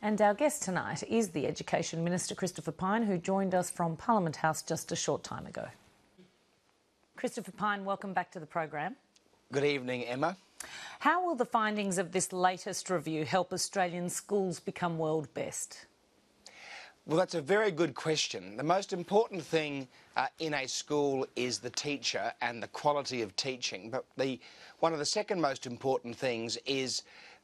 And our guest tonight is the Education Minister, Christopher Pyne, who joined us from Parliament House just a short time ago. Christopher Pyne, welcome back to the program. Good evening, Emma. How will the findings of this latest review help Australian schools become world best? Well, that's a very good question. The most important thing in a school is the teacher and the quality of teaching. But one of the second most important things is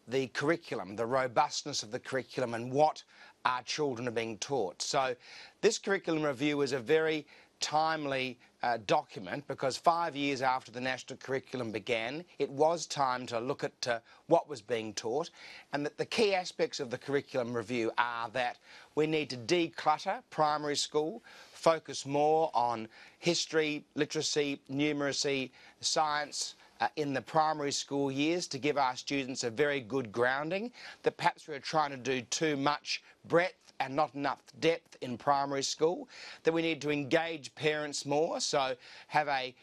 the curriculum, the robustness of the curriculum and what our children are being taught. So this curriculum review is a very timely document because 5 years after the national curriculum began, it was time to look at what was being taught, and that the key aspects of the curriculum review are that we need to declutter primary school, focus more on history, literacy, numeracy, science, in the primary school years to give our students a very good grounding, that perhaps we're trying to do too much breadth and not enough depth in primary school, that we need to engage parents more, so have a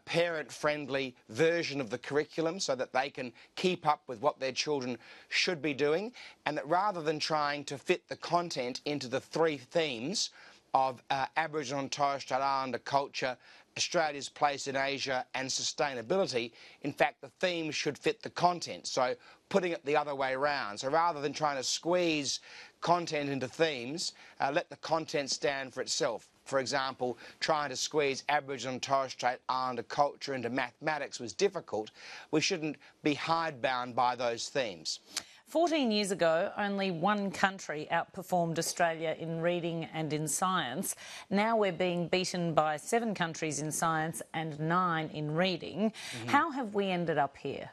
parent-friendly version of the curriculum so that they can keep up with what their children should be doing, and that rather than trying to fit the content into the three themes of Aboriginal and Torres Strait Islander culture, Australia's place in Asia and sustainability, in fact the themes should fit the content, so putting it the other way around. So rather than trying to squeeze content into themes, let the content stand for itself. For example, trying to squeeze Aboriginal and Torres Strait Islander culture into mathematics was difficult. We shouldn't be hidebound by those themes. 14 years ago, only one country outperformed Australia in reading and in science. Now we're being beaten by 7 countries in science and 9 in reading. How have we ended up here?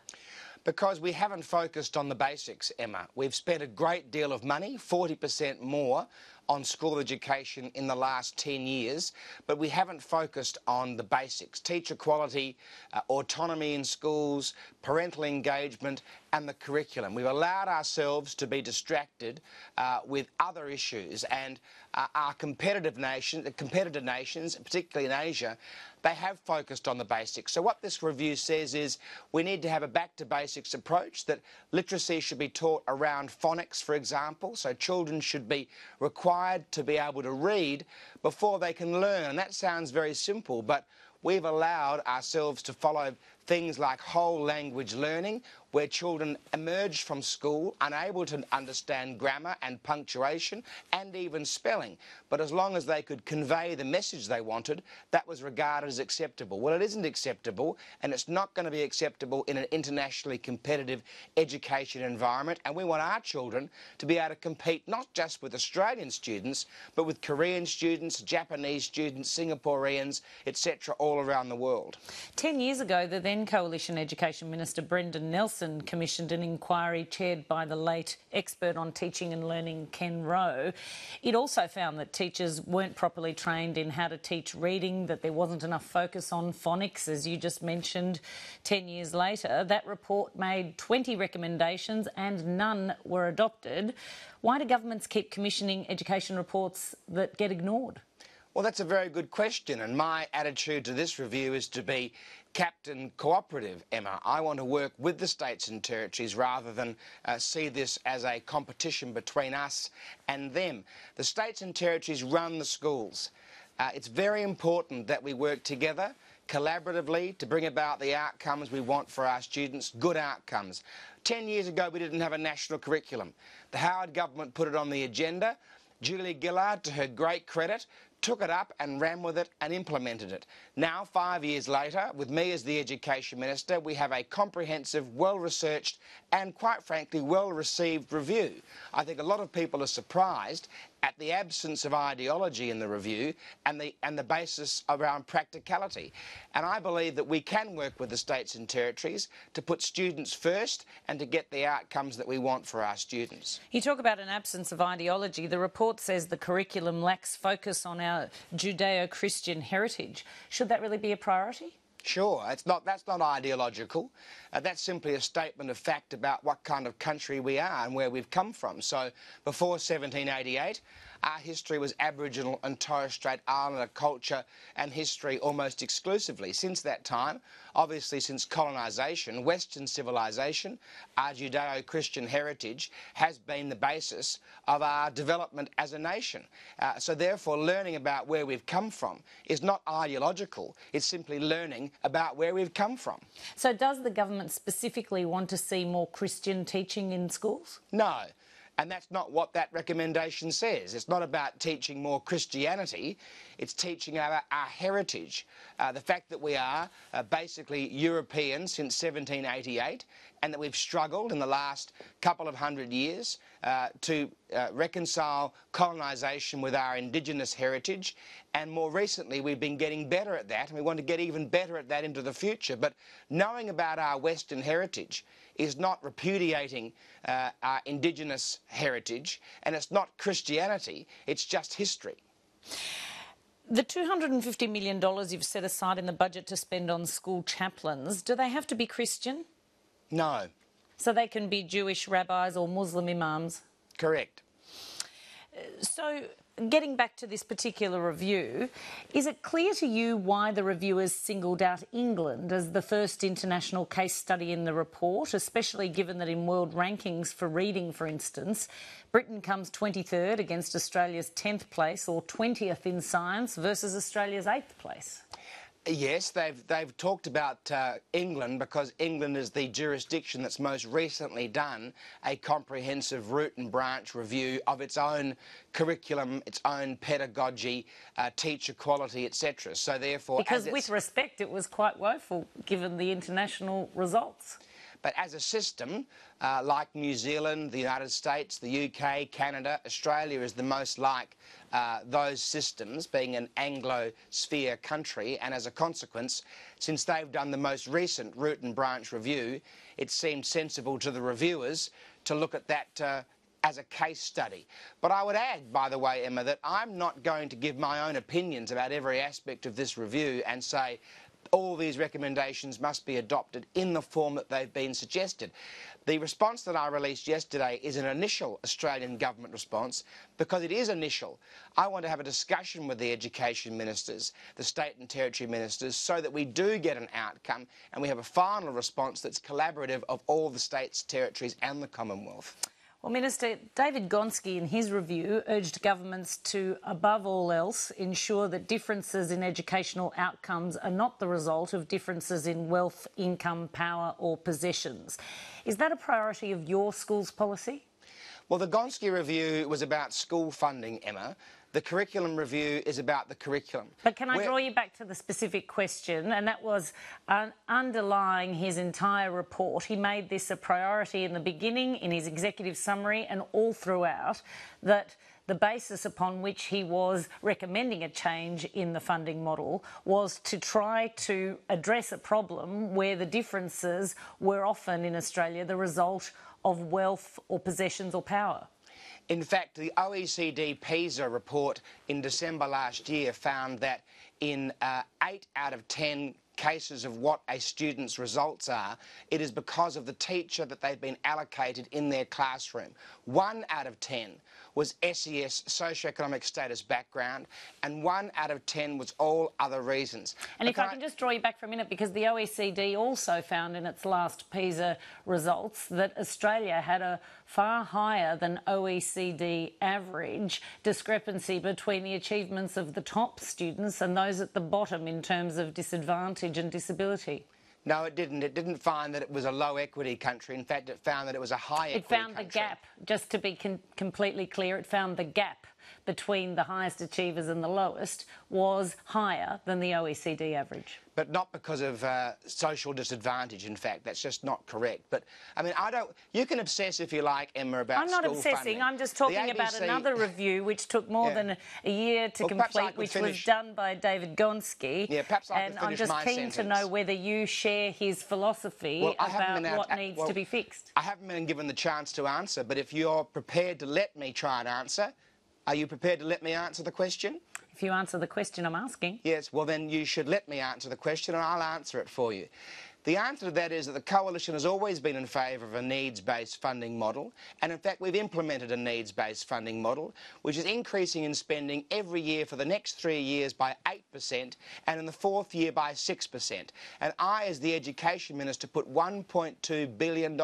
Because we haven't focused on the basics, Emma. We've spent a great deal of money, 40% more, on school education in the last 10 years, but we haven't focused on the basics. Teacher quality, autonomy in schools, parental engagement and the curriculum. We've allowed ourselves to be distracted with other issues, and our competitive nations, particularly in Asia, they have focused on the basics. So what this review says is we need to have a back-to-basics approach, that literacy should be taught around phonics, for example, so children should be required to be able to read before they can learn. And that sounds very simple, but we've allowed ourselves to follow things like whole language learning, where children emerged from school unable to understand grammar and punctuation and even spelling. But as long as they could convey the message they wanted, that was regarded as acceptable. Well, it isn't acceptable, and it's not going to be acceptable in an internationally competitive education environment. And we want our children to be able to compete not just with Australian students, but with Korean students, Japanese students, Singaporeans, etc., all around the world. 10 years ago, the then Coalition Education Minister Brendan Nelson commissioned an inquiry chaired by the late expert on teaching and learning Ken Rowe. It also found that teachers weren't properly trained in how to teach reading, that there wasn't enough focus on phonics, as you just mentioned. 10 years later, that report made 20 recommendations and none were adopted. Why do governments keep commissioning education reports that get ignored? Well, that's a very good question, and my attitude to this review is to be captain cooperative, Emma. I want to work with the states and territories rather than see this as a competition between us and them. The states and territories run the schools. It's very important that we work together collaboratively to bring about the outcomes we want for our students, good outcomes. 10 years ago, we didn't have a national curriculum. The Howard government put it on the agenda. Julia Gillard, to her great credit, took it up and ran with it and implemented it. Now, 5 years later, with me as the Education Minister, we have a comprehensive, well-researched and, quite frankly, well-received review. I think a lot of people are surprised at the absence of ideology in the review and the basis around practicality. And I believe that we can work with the states and territories to put students first and to get the outcomes that we want for our students. You talk about an absence of ideology. The report says the curriculum lacks focus on our Judeo-Christian heritage. Should that really be a priority? Sure, that's not ideological. That's simply a statement of fact about what kind of country we are and where we've come from. So before 1788, our history was Aboriginal and Torres Strait Islander culture and history almost exclusively. Since that time, obviously since colonisation, Western civilisation, our Judeo-Christian heritage has been the basis of our development as a nation. So therefore learning about where we've come from is not ideological, it's simply learning about where we've come from. So does the government specifically want to see more Christian teaching in schools? No. And that's not what that recommendation says. It's not about teaching more Christianity, it's teaching about our heritage. The fact that we are basically European since 1788 and that we've struggled in the last couple of hundred years to reconcile colonisation with our Indigenous heritage, and more recently we've been getting better at that, and we want to get even better at that into the future. But knowing about our Western heritage is not repudiating our Indigenous heritage, and it's not Christianity, it's just history. The $250 million you've set aside in the budget to spend on school chaplains, do they have to be Christian? No. So they can be Jewish rabbis or Muslim imams? Correct. So, getting back to this particular review, is it clear to you why the reviewers singled out England as the first international case study in the report, especially given that in world rankings for reading, for instance, Britain comes 23rd against Australia's 10th place or 20th in science versus Australia's 8th place? Yes, they've talked about England because England is the jurisdiction that's most recently done a comprehensive root and branch review of its own curriculum, its own pedagogy, teacher quality, etc. So therefore, because with respect, it was quite woeful given the international results. But as a system, like New Zealand, the United States, the UK, Canada, Australia is the most like those systems, being an Anglo-sphere country, and as a consequence, since they've done the most recent root and branch review, it seemed sensible to the reviewers to look at that as a case study. But I would add, by the way, Emma, that I'm not going to give my own opinions about every aspect of this review and say all these recommendations must be adopted in the form that they've been suggested. The response that I released yesterday is an initial Australian government response because it is initial. I want to have a discussion with the education ministers, the state and territory ministers, so that we do get an outcome and we have a final response that's collaborative of all the states, territories and the Commonwealth. Well, Minister, David Gonski in his review urged governments to, above all else, ensure that differences in educational outcomes are not the result of differences in wealth, income, power or possessions. Is that a priority of your school's policy? Well, the Gonski review was about school funding, Emma. The curriculum review is about the curriculum. But can I draw you back to the specific question? And that was underlying his entire report. He made this a priority in the beginning, in his executive summary and all throughout, that the basis upon which he was recommending a change in the funding model was to try to address a problem where the differences were often in Australia the result of wealth or possessions or power. In fact, the OECD PISA report in December last year found that in 8 out of 10 cases of what a student's results are, it is because of the teacher that they've been allocated in their classroom. 1 out of 10 was SES, socioeconomic status background, and 1 out of 10 was all other reasons. And if I can just draw you back for a minute, because the OECD also found in its last PISA results that Australia had a far higher than OECD average discrepancy between the achievements of the top students and those at the bottom in terms of disadvantage and disability. No, it didn't. It didn't find that it was a low equity country. In fact, it found that it was a high equity country. It found the gap, just to be completely clear, it found the gap between the highest achievers and the lowest was higher than the OECD average. But not because of social disadvantage, in fact. That's just not correct. But, I mean, you can obsess, if you like, Emma, about school funding. I'm not obsessing. I'm just talking about another review which took more than a year to complete, which was done by David Gonski. Yeah, perhaps I could finish my sentence. And I'm just keen to know whether you share his philosophy about what needs to be fixed. I haven't been given the chance to answer, but if you're prepared to let me try and answer, are you prepared to let me answer the question? If you answer the question I'm asking. Yes, well then you should let me answer the question and I'll answer it for you. The answer to that is that the Coalition has always been in favour of a needs-based funding model, and in fact we've implemented a needs-based funding model, which is increasing in spending every year for the next 3 years by 8% and in the 4th year by 6%. And I, as the Education Minister, put $1.2 billion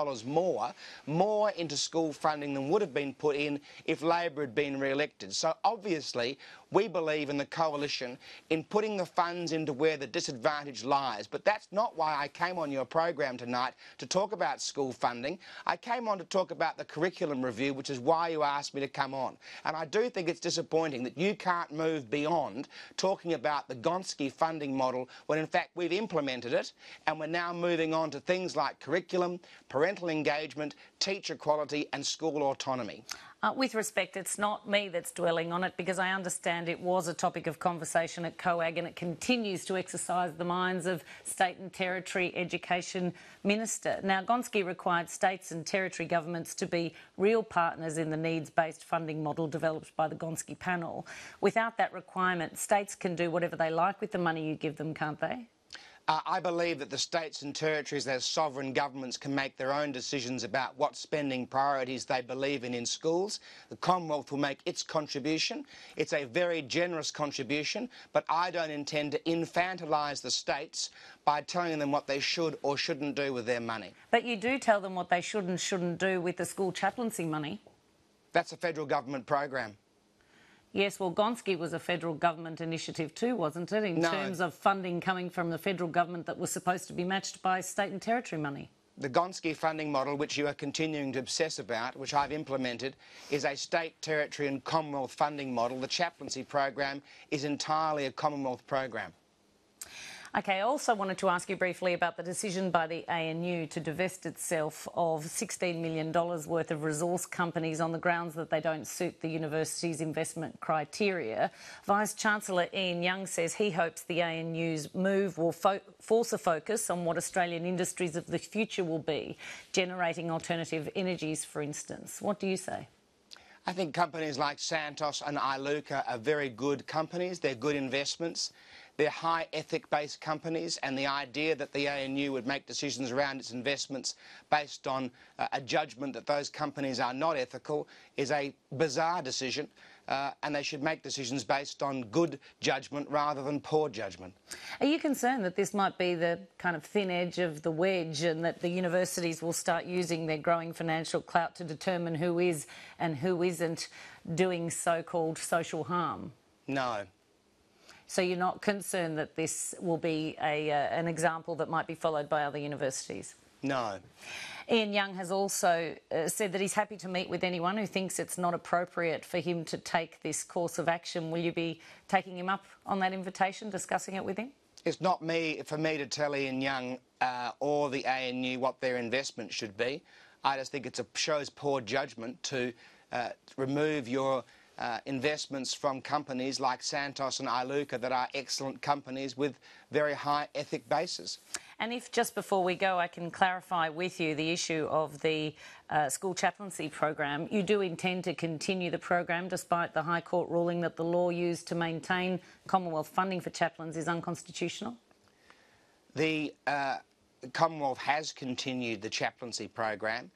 more into school funding than would have been put in if Labor had been re-elected. So obviously we believe in the Coalition in putting the funds into where the disadvantage lies. But that's not why I came on your program tonight to talk about school funding. I came on to talk about the curriculum review, which is why you asked me to come on. And I do think it's disappointing that you can't move beyond talking about the Gonski funding model when in fact we've implemented it, and we're now moving on to things like curriculum, parental engagement, teacher quality and school autonomy. With respect, it's not me that's dwelling on it, because I understand it was a topic of conversation at COAG and it continues to exercise the minds of State and Territory Education Minister. Now, Gonski required states and territory governments to be real partners in the needs-based funding model developed by the Gonski panel. Without that requirement, states can do whatever they like with the money you give them, can't they? I believe that the states and territories, as sovereign governments, can make their own decisions about what spending priorities they believe in schools. The Commonwealth will make its contribution. It's a very generous contribution, but I don't intend to infantilise the states by telling them what they should or shouldn't do with their money. But you do tell them what they should and shouldn't do with the school chaplaincy money. That's a federal government program. Yes, well, Gonski was a federal government initiative too, wasn't it, in terms of funding coming from the federal government that was supposed to be matched by state and territory money? The Gonski funding model, which you are continuing to obsess about, which I've implemented, is a state, territory and Commonwealth funding model. The chaplaincy program is entirely a Commonwealth program. OK, I also wanted to ask you briefly about the decision by the ANU to divest itself of $16 million worth of resource companies on the grounds that they don't suit the university's investment criteria. Vice-Chancellor Ian Young says he hopes the ANU's move will force a focus on what Australian industries of the future will be, generating alternative energies, for instance. What do you say? I think companies like Santos and Iluka are very good companies. They're good investments. They're high ethic-based companies, and the idea that the ANU would make decisions around its investments based on a judgment that those companies are not ethical is a bizarre decision, and they should make decisions based on good judgment rather than poor judgment. Are you concerned that this might be the kind of thin edge of the wedge, and that the universities will start using their growing financial clout to determine who is and who isn't doing so-called social harm? No. So you're not concerned that this will be an example that might be followed by other universities? No. Ian Young has also said that he's happy to meet with anyone who thinks it's not appropriate for him to take this course of action. Will you be taking him up on that invitation, discussing it with him? It's not for me to tell Ian Young or the ANU what their investment should be. I just think it shows poor judgment to remove your investments from companies like Santos and Iluka that are excellent companies with very high ethic bases. And if, just before we go, I can clarify with you the issue of the school chaplaincy program, you do intend to continue the program despite the High Court ruling that the law used to maintain Commonwealth funding for chaplains is unconstitutional? The Commonwealth has continued the chaplaincy program,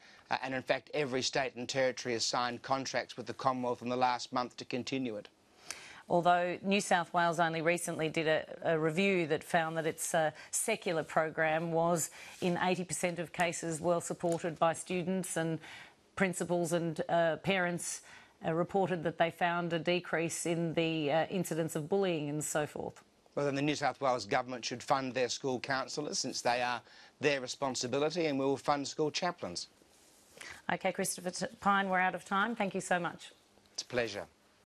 and in fact every state and territory has signed contracts with the Commonwealth in the last month to continue it. Although New South Wales only recently did a review that found that its secular program was, in 80% of cases, well supported by students, and principals and parents reported that they found a decrease in the incidence of bullying and so forth. Well, then the New South Wales government should fund their school counsellors, since they are their responsibility, and we will fund school chaplains. OK, Christopher Pyne, we're out of time. Thank you so much. It's a pleasure.